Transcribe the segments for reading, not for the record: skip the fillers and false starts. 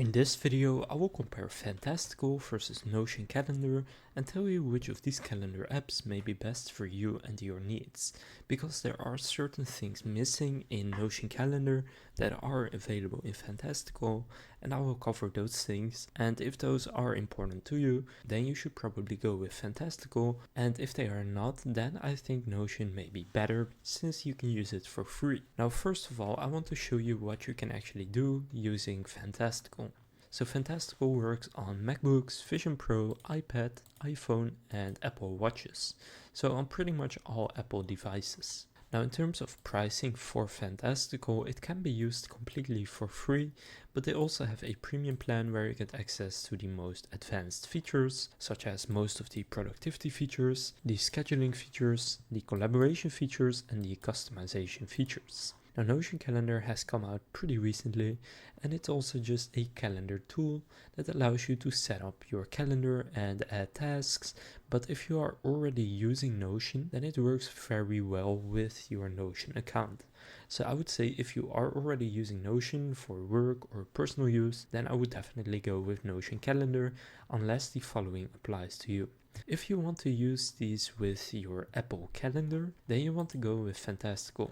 In this video, I will compare Fantastical versus Notion Calendar and tell you which of these calendar apps may be best for you and your needs, because there are certain things missing in Notion Calendar that are available in Fantastical, and I will cover those things. And if those are important to you, then you should probably go with Fantastical, and if they are not, then I think Notion may be better since you can use it for free. Now, first of all, I want to show you what you can actually do using Fantastical. So Fantastical works on MacBooks, Vision Pro, iPad, iPhone and Apple Watches. So on pretty much all Apple devices. Now in terms of pricing for Fantastical, it can be used completely for free, but they also have a premium plan where you get access to the most advanced features, such as most of the productivity features, the scheduling features, the collaboration features and the customization features. Now Notion Calendar has come out pretty recently, and it's also just a calendar tool that allows you to set up your calendar and add tasks, but if you are already using Notion, then it works very well with your Notion account. So I would say if you are already using Notion for work or personal use, then I would definitely go with Notion Calendar, unless the following applies to you. If you want to use these with your Apple Calendar, then you want to go with Fantastical.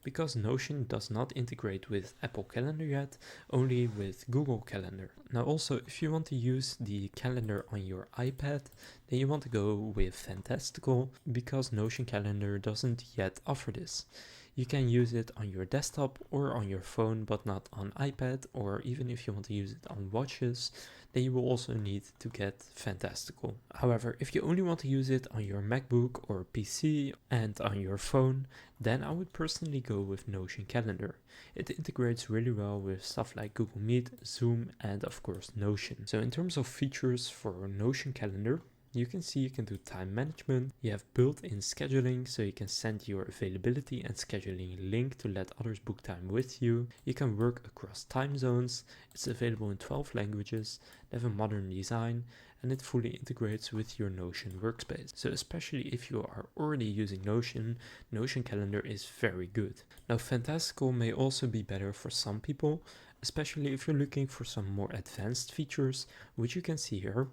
Because Notion does not integrate with Apple Calendar yet, only with Google Calendar. Now also, if you want to use the calendar on your iPad, then you want to go with Fantastical, because Notion Calendar doesn't yet offer this. You can use it on your desktop or on your phone, but not on iPad, or even if you want to use it on watches, then you will also need to get Fantastical. However, if you only want to use it on your MacBook or PC and on your phone, then I would personally go with Notion Calendar. It integrates really well with stuff like Google Meet, Zoom, and of course Notion. So in terms of features for Notion Calendar, you can see you can do time management, you have built-in scheduling, so you can send your availability and scheduling link to let others book time with you. You can work across time zones, it's available in 12 languages, they have a modern design, and it fully integrates with your Notion workspace. So especially if you are already using Notion, Notion Calendar is very good. Now Fantastical may also be better for some people, especially if you're looking for some more advanced features, which you can see here.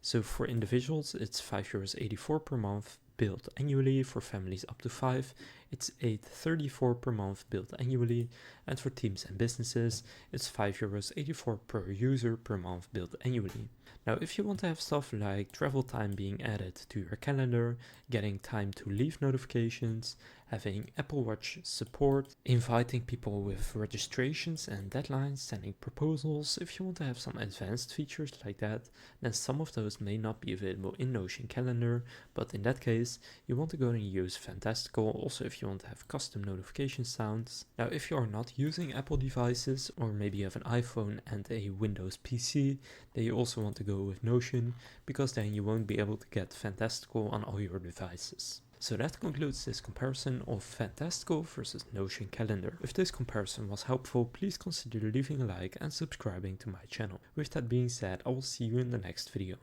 So for individuals, it's €5.84 per month, billed annually. For families up to 5, it's $8.34 per month, billed annually. And for teams and businesses, it's €5.84 per user per month, billed annually. Now, if you want to have stuff like travel time being added to your calendar, getting time to leave notifications, having Apple Watch support, inviting people with registrations and deadlines, sending proposals, if you want to have some advanced features like that, then some of those may not be available in Notion Calendar, but in that case, you want to go and use Fantastical, also if you want to have custom notification sounds. Now, if you are not using Apple devices, or maybe you have an iPhone and a Windows PC, then you also want to go with Notion, because then you won't be able to get Fantastical on all your devices. So that concludes this comparison of Fantastical versus Notion Calendar. If this comparison was helpful, please consider leaving a like and subscribing to my channel. With that being said, I will see you in the next video.